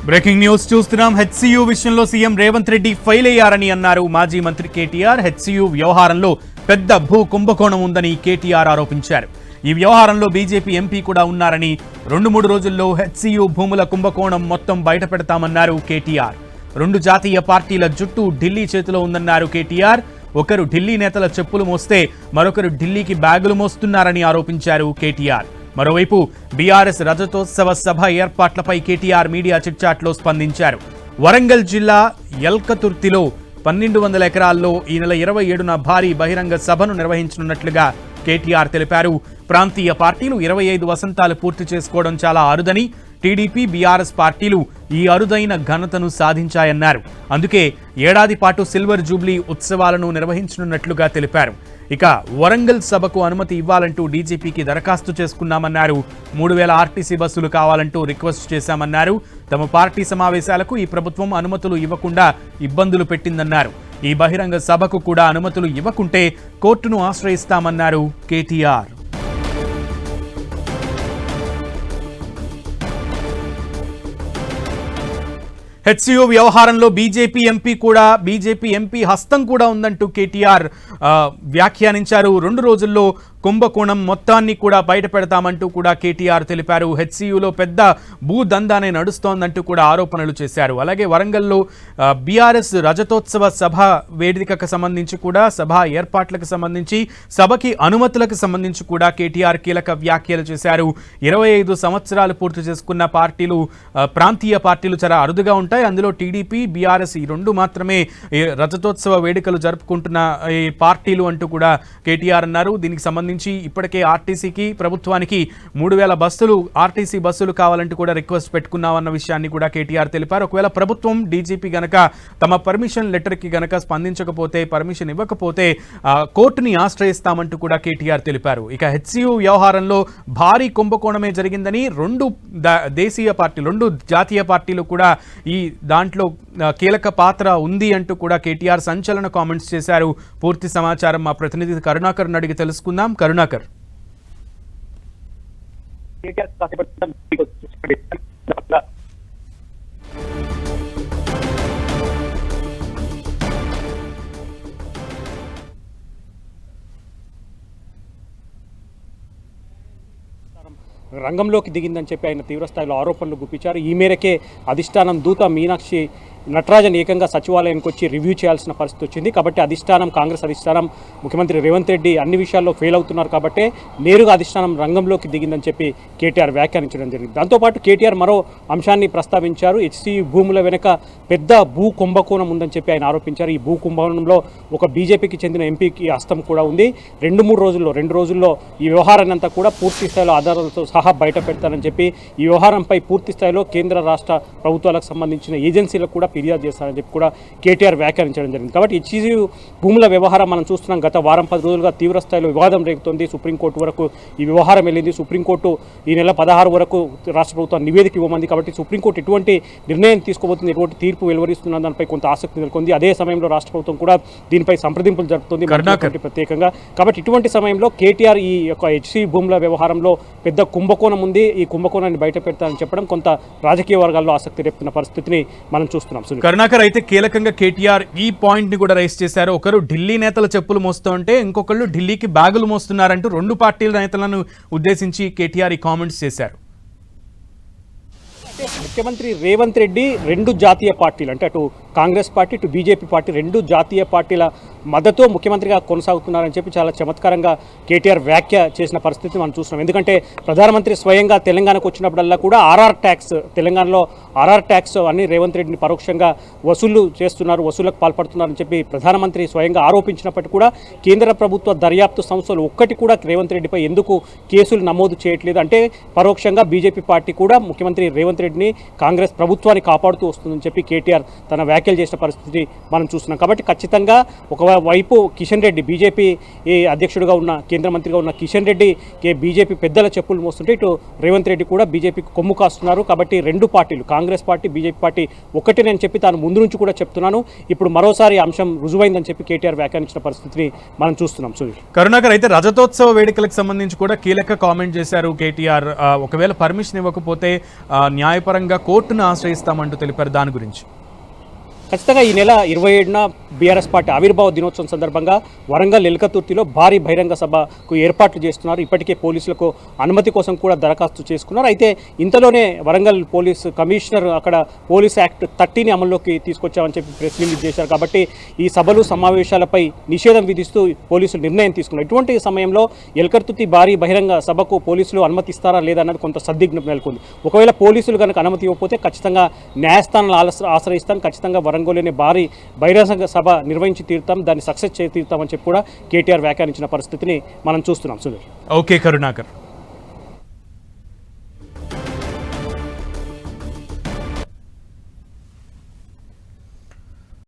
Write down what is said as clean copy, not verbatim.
Breaking news చూస్తున్నాం. HCU విషయంలో CM Revanth Reddy fail అయ్యారని అన్నారు మాజీ మంత్రి కేటీఆర్. హెచ్సియు వ్యవహారంలో పెద్ద భూ కుంభకోణం ఉందని కేటీఆర్ ఆరోపించారు. ఈ వ్యవహారంలో బీజేపీ ఎంపీ కూడా ఉన్నారని 2-3 రోజుల్లో హెచ్సియు భూముల కుంభకోణం మొత్తం బయట పెడతామన్నారు కేటీఆర్. 2 జాతీయ పార్టీల జుట్టు ఢిల్లీ చేతిలో ఉందన్నారు కేటీఆర్. ఒకరు ఢిల్లీ నేతల చెప్పులు మోస్తే మరొకరు ఢిల్లీకి బ్యాగులు మోస్తున్నారని ఆరోపించారు కేటీఆర్. మరోవైపు బీఆర్ఎస్ రజతోత్సవ సభ ఏర్పాట్లపై కేటీఆర్ మీడియా చిట్చాట్లో స్పందించారు. వరంగల్ జిల్లా యల్కతుర్తిలో 1200 ఎకరాల్లో ఈ నెల 27న భారీ బహిరంగ సభను నిర్వహించనున్నట్లుగా కేటీఆర్ తెలిపారు. ప్రాంతీయ పార్టీలు 25 వసంతాలు పూర్తి చేసుకోవడం చాలా అరుదని, టీడీపీ బీఆర్ఎస్ పార్టీలు ఈ అరుదైన ఘనతను సాధించాయన్నారు. అందుకే ఏడాది పాటు సిల్వర్ జూబ్లీ ఉత్సవాలను నిర్వహించనున్నట్లుగా తెలిపారు. ఇక వరంగల్ సభకు అనుమతి ఇవ్వాలంటూ డీజీపీకి దరఖాస్తు చేసుకున్నామన్నారు. 3000 ఆర్టీసీ బస్సులు కావాలంటూ రిక్వెస్ట్ చేశామన్నారు. తమ పార్టీ సమావేశాలకు ఈ ప్రభుత్వం అనుమతులు ఇవ్వకుండా ఇబ్బందులు పెట్టిందన్నారు. ఈ బహిరంగ సభకు కూడా అనుమతులు ఇవ్వకుంటే కోర్టును ఆశ్రయిస్తామన్నారు కేటీఆర్. హెచ్సియు వ్యవహారంలో బీజేపీ ఎంపీ హస్తం కూడా ఉందంటూ కేటీఆర్ వ్యాఖ్యానించారు. 2 రోజుల్లో కుంభకోణం మొత్తాన్ని కూడా బయట పెడతామంటూ కూడా కేటీఆర్ తెలిపారు. హెచ్సియులో పెద్ద భూదందానే నడుస్తోందంటూ కూడా ఆరోపణలు చేశారు. అలాగే వరంగల్లో బీఆర్ఎస్ రజతోత్సవ సభ వేదికకు సంబంధించి కూడా, సభ ఏర్పాట్లకు సంబంధించి, సభకి అనుమతులకు సంబంధించి కూడా కేటీఆర్ కీలక వ్యాఖ్యలు చేశారు. 25 సంవత్సరాలు పూర్తి చేసుకున్న పార్టీలు, ప్రాంతీయ పార్టీలు చాలా అరుదుగా ఉంటాయి. అందులో టీడీపీ బీఆర్ఎస్ ఈ 2 మాత్రమే రజతోత్సవ వేడుకలు జరుపుకుంటున్న ఈ పార్టీలు అంటూ కూడా కేటీఆర్ అన్నారు. దీనికి సంబంధించి ఇప్పటికే ఆర్టీసీకి, ప్రభుత్వానికి 3000 బస్సులు, ఆర్టీసీ బస్సులు కావాలంటూ కూడా రిక్వెస్ట్ పెట్టుకున్నామన్న విషయాన్ని కూడా కేటీఆర్ తెలిపారు. ఒకవేళ ప్రభుత్వం, డీజీపీ గనక తమ పర్మిషన్ లెటర్కి గనక స్పందించకపోతే, పర్మిషన్ ఇవ్వకపోతే కోర్టుని ఆశ్రయిస్తామంటూ కూడా కేటీఆర్ తెలిపారు. ఇక హెచ్సియు వ్యవహారంలో భారీ కుంభకోణమే జరిగిందని, 2 దేశీయ పార్టీలు, 2 జాతీయ పార్టీలు కూడా ఈ దాంట్లో కీలక పాత్ర ఉంది అంటూ కూడా కేటీఆర్ సంచలన కామెంట్స్ చేశారు. పూర్తి సమాచారం మా ప్రతినిధి కరుణాకర్ అడిగి తెలుసుకుందాం. కరుణాకర్, రంగంలోకి దిగిందని చెప్పి ఆయన తీవ్రస్థాయిలో ఆరోపణలు గుప్పించారు. ఈ మేరకే అధిష్టానం దూత మీనాక్షి నటరాజన్ ఏకంగా సచివాలయానికి వచ్చి రివ్యూ చేయాల్సిన పరిస్థితి వచ్చింది. కాబట్టి అధిష్టానం, కాంగ్రెస్ అధిష్టానం, ముఖ్యమంత్రి రేవంత్ రెడ్డి అన్ని విషయాల్లో ఫెయిల్ అవుతున్నారు కాబట్టి నేరుగా అధిష్టానం రంగంలోకి దిగిందని చెప్పి కేటీఆర్ వ్యాఖ్యానించడం జరిగింది. దాంతోపాటు కేటీఆర్ మరో అంశాన్ని ప్రస్తావించారు. హెచ్సియు భూముల వెనుక పెద్ద భూ కుంభకోణం ఉందని చెప్పి ఆయన ఆరోపించారు. ఈ భూ కుంభకోణంలో ఒక బీజేపీకి చెందిన ఎంపీకి హస్తం కూడా ఉంది. 2 రోజుల్లో ఈ వ్యవహారాన్ని అంతా కూడా పూర్తి స్థాయిలో ఆధారాలతో సహా బయట పెడతానని చెప్పి, ఈ వ్యవహారంపై పూర్తి స్థాయిలో కేంద్ర రాష్ట్ర ప్రభుత్వాలకు సంబంధించిన ఏజెన్సీలకు కూడా ఫిర్యాదు చేస్తారని చెప్పి కూడా కేటీఆర్ వ్యాఖ్యానించడం జరిగింది. కాబట్టి హెచ్సియు భూముల వ్యవహారం మనం చూస్తున్నాం. గత వారం 10 రోజులుగా తీవ్ర స్థాయిలో వివాదం రేగుతోంది. సుప్రీంకోర్టు వరకు ఈ వ్యవహారం వెళ్ళింది. సుప్రీంకోర్టు ఈ నెల 16 వరకు రాష్ట్ర ప్రభుత్వం నివేదిక ఇవ్వమంది. కాబట్టి సుప్రీంకోర్టు ఎటువంటి నిర్ణయం తీసుకోబోతుంది, ఎటువంటి తీర్పు వెలువరిస్తున్న దానిపై కొంత ఆసక్తి నెలకొంది. అదే సమయంలో రాష్ట్ర ప్రభుత్వం కూడా దీనిపై సంప్రదింపులు జరుపుతుంది ప్రత్యేకంగా. కాబట్టి ఇటువంటి సమయంలో కేటీఆర్ ఈ యొక్క హెచ్సియు భూముల వ్యవహారంలో పెద్ద కుంభకోణం ఉంది, ఈ కుంభకోణాన్ని బయట పెడతానని చెప్పడం కొంత రాజకీయ వర్గాల్లో ఆసక్తి రేపుతున్న పరిస్థితిని మనం చూస్తున్నాం. కరుణాకర్, అయితే కీలకంగా కేటీఆర్ ఈ పాయింట్ ని కూడా రైస్ చేశారు. ఒకరు ఢిల్లీ నేతల చెప్పులు మోస్తూ ఉంటే ఇంకొకళ్ళు ఢిల్లీకి బ్యాగులు మోస్తున్నారంటూ 2 పార్టీల నేతలను ఉద్దేశించి కేటీఆర్ ఈ కామెంట్స్ చేశారు. ముఖ్యమంత్రి రేవంత్ రెడ్డి 2 జాతీయ పార్టీలు, అంటే అటు కాంగ్రెస్ పార్టీ, ఇటు బీజేపీ పార్టీ, 2 జాతీయ పార్టీల మద్దతు ముఖ్యమంత్రిగా కొనసాగుతున్నారని చెప్పి చాలా చమత్కారంగా కేటీఆర్ వ్యాఖ్య చేసిన పరిస్థితి మనం చూస్తున్నాం. ఎందుకంటే ప్రధానమంత్రి స్వయంగా తెలంగాణకు వచ్చినప్పుడల్లా కూడా తెలంగాణలో ఆర్ఆర్ ట్యాక్స్ అన్ని రేవంత్ రెడ్డిని పరోక్షంగా వసూలు చేస్తున్నారు, వసూళ్లకు పాల్పడుతున్నారని చెప్పి ప్రధానమంత్రి స్వయంగా ఆరోపించినప్పటికీ కూడా కేంద్ర ప్రభుత్వ దర్యాప్తు సంస్థలు ఒక్కటి కూడా రేవంత్ రెడ్డిపై ఎందుకు కేసులు నమోదు చేయట్లేదు అంటే పరోక్షంగా బీజేపీ పార్టీ కూడా ముఖ్యమంత్రి రేవంత్ రెడ్డిని, కాంగ్రెస్ ప్రభుత్వాన్ని కాపాడుతూ వస్తుందని చెప్పి కేటీఆర్ తన వ్యాఖ్య వ్యాఖ్యలు చేసిన పరిస్థితి మనం చూస్తున్నాం. కాబట్టి ఖచ్చితంగా ఒకవైపు కిషన్ రెడ్డి బీజేపీ అధ్యక్షుడిగా ఉన్న కేంద్ర మంత్రిగా ఉన్న కిషన్ రెడ్డి బీజేపీ పెద్దల చెప్పులు మోస్తుంటే ఇటు రేవంత్ రెడ్డి కూడా బీజేపీకి కొమ్ము కాస్తున్నారు. కాబట్టి రెండు పార్టీలు కాంగ్రెస్ పార్టీ బీజేపీ పార్టీ ఒక్కటేనని చెప్పి తాను ముందు నుంచి కూడా చెప్తున్నాను. ఇప్పుడు మరోసారి అంశం రుజువైందని చెప్పి కేటీఆర్ వ్యాఖ్యానించిన పరిస్థితిని మనం చూస్తున్నాం. సుధీర్, కరుణాకర్, అయితే రజతోత్సవ వేడుకలకు సంబంధించి కూడా కీలక కామెంట్ చేశారు కేటీఆర్. ఒకవేళ పర్మిషన్ ఇవ్వకపోతే న్యాయపరంగా కోర్టును ఆశ్రయిస్తామంటూ తెలిపారు. దాని గురించి ఖచ్చితంగా ఈ నెల 27న బీఆర్ఎస్ పార్టీ ఆవిర్భావ దినోత్సవం సందర్భంగా వరంగల్ ఎల్కతుర్తిలో భారీ బహిరంగ సభకు ఏర్పాట్లు చేస్తున్నారు. ఇప్పటికే పోలీసులకు అనుమతి కోసం కూడా దరఖాస్తు చేసుకున్నారు. అయితే ఇంతలోనే వరంగల్ పోలీస్ కమిషనర్ అక్కడ పోలీస్ యాక్ట్ 30ని అమల్లోకి తీసుకొచ్చామని చెప్పి ప్రెస్ రిలీజ్ చేశారు. కాబట్టి ఈ సభలు సమావేశాలపై నిషేధం విధిస్తూ పోలీసులు నిర్ణయం తీసుకున్నారు. ఇటువంటి సమయంలో ఎల్కతుర్తి భారీ బహిరంగ సభకు పోలీసులు అనుమతిస్తారా లేదా అన్నది కొంత సందిగ్ధం నెలకొంది. ఒకవేళ పోలీసులు కనుక అనుమతి ఇవ్వకపోతే ఖచ్చితంగా న్యాయస్థానాలు ఆశ్రయిస్తాం, ఖచ్చితంగా వరంగల్లోని భారీ బహిరంగ సభ నిర్వహించి తీరుతాం, దాన్ని సక్సెస్ చేసి తీరుతామని చెప్పి కూడా కేటీఆర్ వ్యాఖ్యానించిన పరిస్థితిని మనం చూస్తున్నాం. సుధీర్, ఓకే కరుణాకర్.